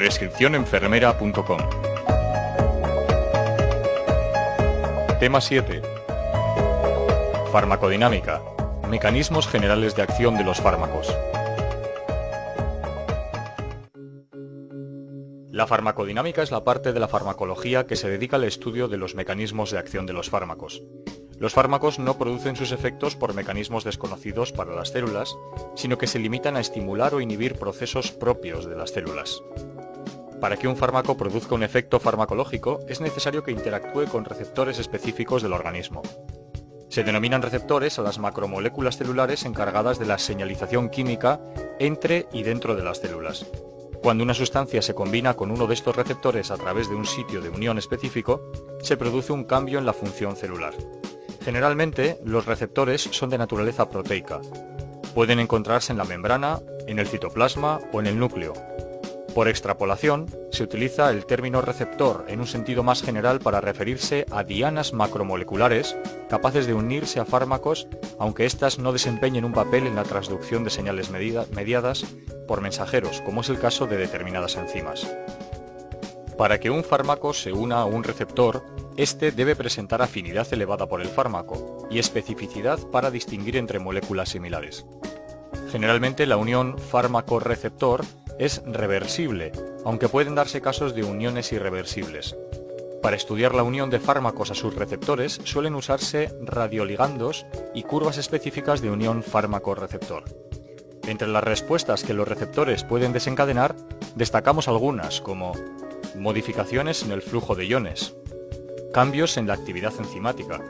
Prescripcionenfermera.com. Tema 7. Farmacodinámica. Mecanismos generales de acción de los fármacos. La farmacodinámica es la parte de la farmacología que se dedica al estudio de los mecanismos de acción de los fármacos. Los fármacos no producen sus efectos por mecanismos desconocidos para las células, sino que se limitan a estimular o inhibir procesos propios de las células. Para que un fármaco produzca un efecto farmacológico, es necesario que interactúe con receptores específicos del organismo. Se denominan receptores a las macromoléculas celulares encargadas de la señalización química entre y dentro de las células. Cuando una sustancia se combina con uno de estos receptores a través de un sitio de unión específico, se produce un cambio en la función celular. Generalmente, los receptores son de naturaleza proteica. Pueden encontrarse en la membrana, en el citoplasma o en el núcleo. Por extrapolación, se utiliza el término receptor en un sentido más general para referirse a dianas macromoleculares capaces de unirse a fármacos, aunque éstas no desempeñen un papel en la transducción de señales mediadas por mensajeros, como es el caso de determinadas enzimas. Para que un fármaco se una a un receptor, este debe presentar afinidad elevada por el fármaco y especificidad para distinguir entre moléculas similares. Generalmente la unión fármaco-receptor es reversible, aunque pueden darse casos de uniones irreversibles. Para estudiar la unión de fármacos a sus receptores suelen usarse radioligandos y curvas específicas de unión fármaco-receptor. Entre las respuestas que los receptores pueden desencadenar, destacamos algunas como modificaciones en el flujo de iones, cambios en la actividad enzimática,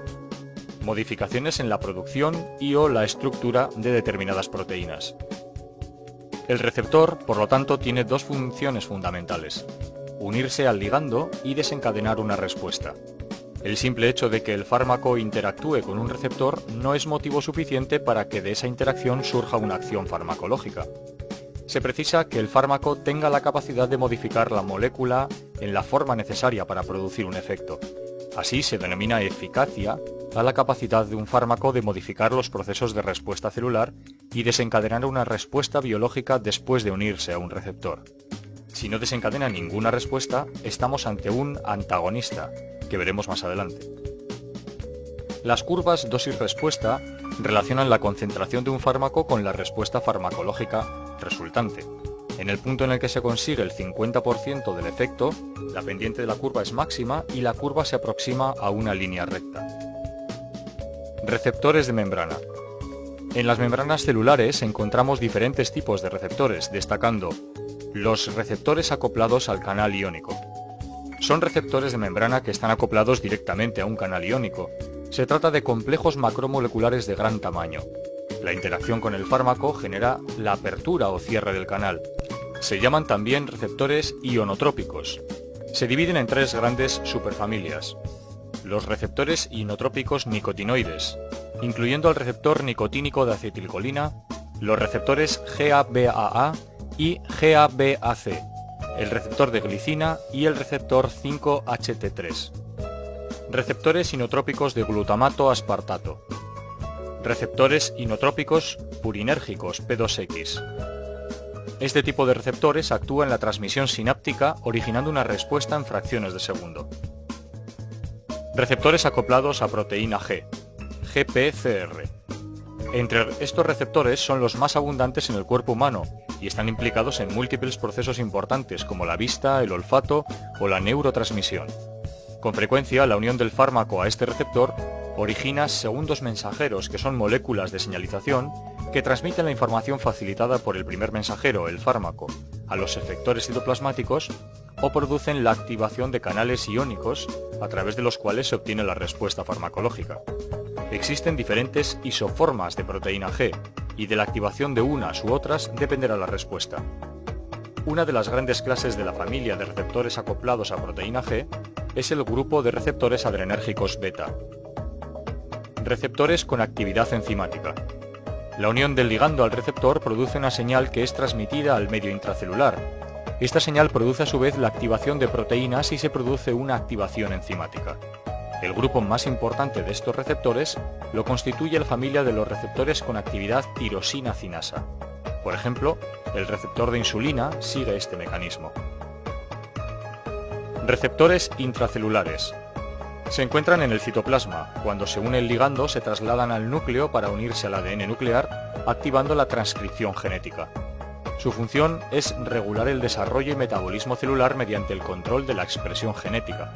modificaciones en la producción y/o la estructura de determinadas proteínas. El receptor, por lo tanto, tiene dos funciones fundamentales: unirse al ligando y desencadenar una respuesta. El simple hecho de que el fármaco interactúe con un receptor no es motivo suficiente para que de esa interacción surja una acción farmacológica. Se precisa que el fármaco tenga la capacidad de modificar la molécula en la forma necesaria para producir un efecto. Así se denomina eficacia a la capacidad de un fármaco de modificar los procesos de respuesta celular y desencadenar una respuesta biológica después de unirse a un receptor. Si no desencadena ninguna respuesta, estamos ante un antagonista, que veremos más adelante. Las curvas dosis-respuesta relacionan la concentración de un fármaco con la respuesta farmacológica resultante. En el punto en el que se consigue el 50% del efecto, la pendiente de la curva es máxima y la curva se aproxima a una línea recta. Receptores de membrana. En las membranas celulares encontramos diferentes tipos de receptores, destacando los receptores acoplados al canal iónico. Son receptores de membrana que están acoplados directamente a un canal iónico. Se trata de complejos macromoleculares de gran tamaño. La interacción con el fármaco genera la apertura o cierre del canal. Se llaman también receptores ionotrópicos. Se dividen en tres grandes superfamilias: los receptores ionotrópicos nicotinoides, incluyendo el receptor nicotínico de acetilcolina, los receptores GABAA y GABAC, el receptor de glicina y el receptor 5-HT3. Receptores inotrópicos de glutamato aspartato. Receptores inotrópicos purinérgicos P2X. Este tipo de receptores actúa en la transmisión sináptica originando una respuesta en fracciones de segundo. Receptores acoplados a proteína G, GPCR. Entre estos receptores son los más abundantes en el cuerpo humano y están implicados en múltiples procesos importantes como la vista, el olfato o la neurotransmisión. Con frecuencia, la unión del fármaco a este receptor origina segundos mensajeros, que son moléculas de señalización que transmiten la información facilitada por el primer mensajero, el fármaco, a los efectores citoplasmáticos o producen la activación de canales iónicos a través de los cuales se obtiene la respuesta farmacológica. Existen diferentes isoformas de proteína G y de la activación de unas u otras dependerá la respuesta. Una de las grandes clases de la familia de receptores acoplados a proteína G es el grupo de receptores adrenérgicos beta. Receptores con actividad enzimática. La unión del ligando al receptor produce una señal que es transmitida al medio intracelular. Esta señal produce a su vez la activación de proteínas y se produce una activación enzimática. El grupo más importante de estos receptores lo constituye la familia de los receptores con actividad tirosina-cinasa. Por ejemplo, el receptor de insulina sigue este mecanismo. Receptores intracelulares. Se encuentran en el citoplasma. Cuando se une el ligando, se trasladan al núcleo para unirse al ADN nuclear, activando la transcripción genética. Su función es regular el desarrollo y metabolismo celular mediante el control de la expresión genética.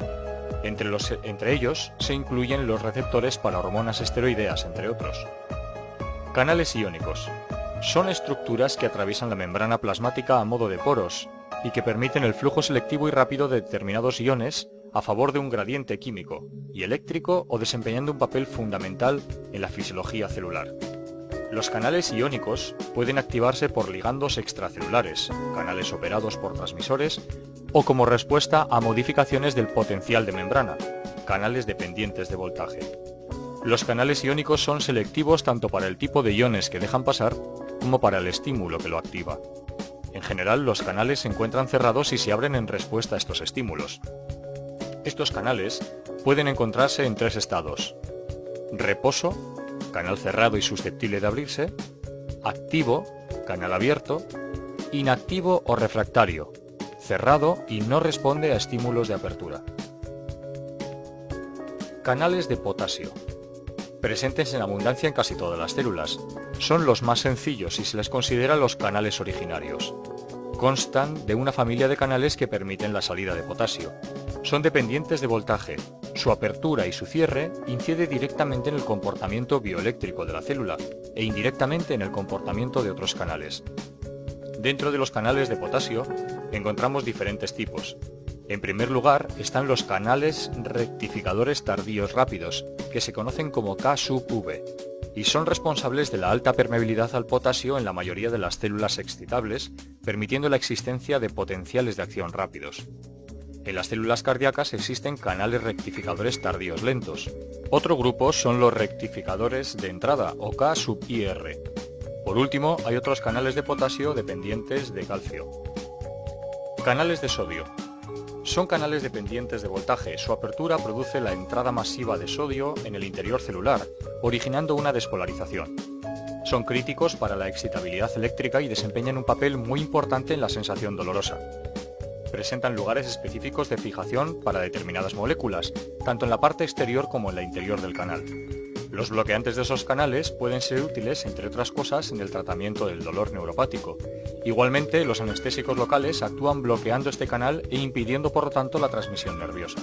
Entre ellos se incluyen los receptores para hormonas esteroideas, entre otros. Canales iónicos. Son estructuras que atraviesan la membrana plasmática a modo de poros y que permiten el flujo selectivo y rápido de determinados iones a favor de un gradiente químico y eléctrico o desempeñando un papel fundamental en la fisiología celular. Los canales iónicos pueden activarse por ligandos extracelulares, canales operados por transmisores, o como respuesta a modificaciones del potencial de membrana, canales dependientes de voltaje. Los canales iónicos son selectivos tanto para el tipo de iones que dejan pasar como para el estímulo que lo activa. En general, los canales se encuentran cerrados y se abren en respuesta a estos estímulos. Estos canales pueden encontrarse en tres estados: reposo, canal cerrado y susceptible de abrirse; activo, canal abierto; inactivo o refractario, cerrado y no responde a estímulos de apertura. Canales de potasio. Presentes en abundancia en casi todas las células. Son los más sencillos y se les considera los canales originarios. Constan de una familia de canales que permiten la salida de potasio. Son dependientes de voltaje. Su apertura y su cierre incide directamente en el comportamiento bioeléctrico de la célula e indirectamente en el comportamiento de otros canales. Dentro de los canales de potasio encontramos diferentes tipos. En primer lugar están los canales rectificadores tardíos rápidos, que se conocen como K-sub-V, y son responsables de la alta permeabilidad al potasio en la mayoría de las células excitables, permitiendo la existencia de potenciales de acción rápidos. En las células cardíacas existen canales rectificadores tardíos lentos. Otro grupo son los rectificadores de entrada, o K-sub-IR. Por último, hay otros canales de potasio dependientes de calcio. Canales de sodio. Son canales dependientes de voltaje. Su apertura produce la entrada masiva de sodio en el interior celular, originando una despolarización. Son críticos para la excitabilidad eléctrica y desempeñan un papel muy importante en la sensación dolorosa. Presentan lugares específicos de fijación para determinadas moléculas, tanto en la parte exterior como en la interior del canal. Los bloqueantes de esos canales pueden ser útiles, entre otras cosas, en el tratamiento del dolor neuropático. Igualmente, los anestésicos locales actúan bloqueando este canal e impidiendo, por lo tanto, la transmisión nerviosa.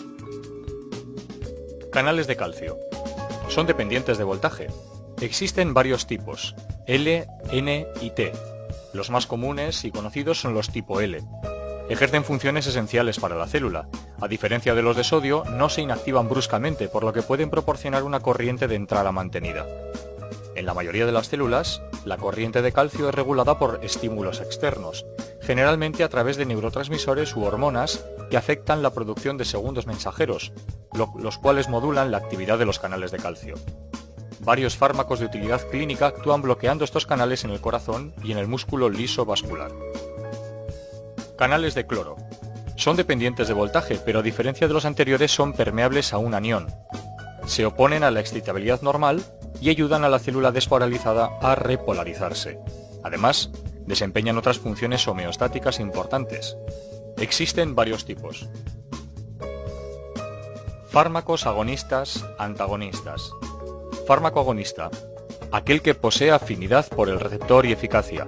Canales de calcio. Son dependientes de voltaje. Existen varios tipos: L, N y T. Los más comunes y conocidos son los tipo L. Ejercen funciones esenciales para la célula. A diferencia de los de sodio, no se inactivan bruscamente, por lo que pueden proporcionar una corriente de entrada mantenida. En la mayoría de las células, la corriente de calcio es regulada por estímulos externos, generalmente a través de neurotransmisores u hormonas que afectan la producción de segundos mensajeros, los cuales modulan la actividad de los canales de calcio. Varios fármacos de utilidad clínica actúan bloqueando estos canales en el corazón y en el músculo liso vascular. Canales de cloro. Son dependientes de voltaje, pero a diferencia de los anteriores son permeables a un anión. Se oponen a la excitabilidad normal y ayudan a la célula despolarizada a repolarizarse. Además, desempeñan otras funciones homeostáticas importantes. Existen varios tipos. Fármacos agonistas, antagonistas. Fármaco agonista. Aquel que posee afinidad por el receptor y eficacia.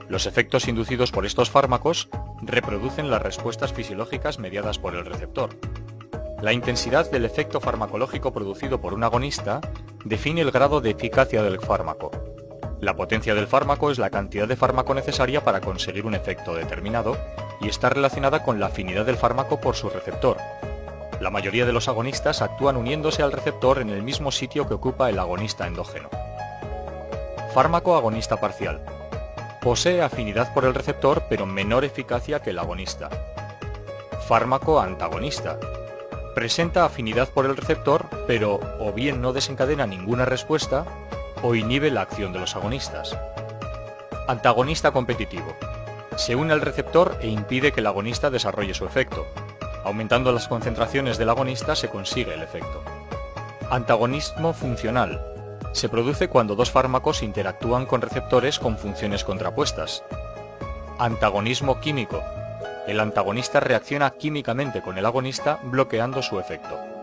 Los efectos inducidos por estos fármacos reproducen las respuestas fisiológicas mediadas por el receptor. La intensidad del efecto farmacológico producido por un agonista define el grado de eficacia del fármaco. La potencia del fármaco es la cantidad de fármaco necesaria para conseguir un efecto determinado y está relacionada con la afinidad del fármaco por su receptor. La mayoría de los agonistas actúan uniéndose al receptor en el mismo sitio que ocupa el agonista endógeno. Fármaco agonista parcial. Posee afinidad por el receptor, pero menor eficacia que el agonista. Fármaco antagonista. Presenta afinidad por el receptor, pero o bien no desencadena ninguna respuesta, o inhibe la acción de los agonistas. Antagonista competitivo. Se une al receptor e impide que el agonista desarrolle su efecto. Aumentando las concentraciones del agonista se consigue el efecto. Antagonismo funcional. Se produce cuando dos fármacos interactúan con receptores con funciones contrapuestas. Antagonismo químico. El antagonista reacciona químicamente con el agonista bloqueando su efecto.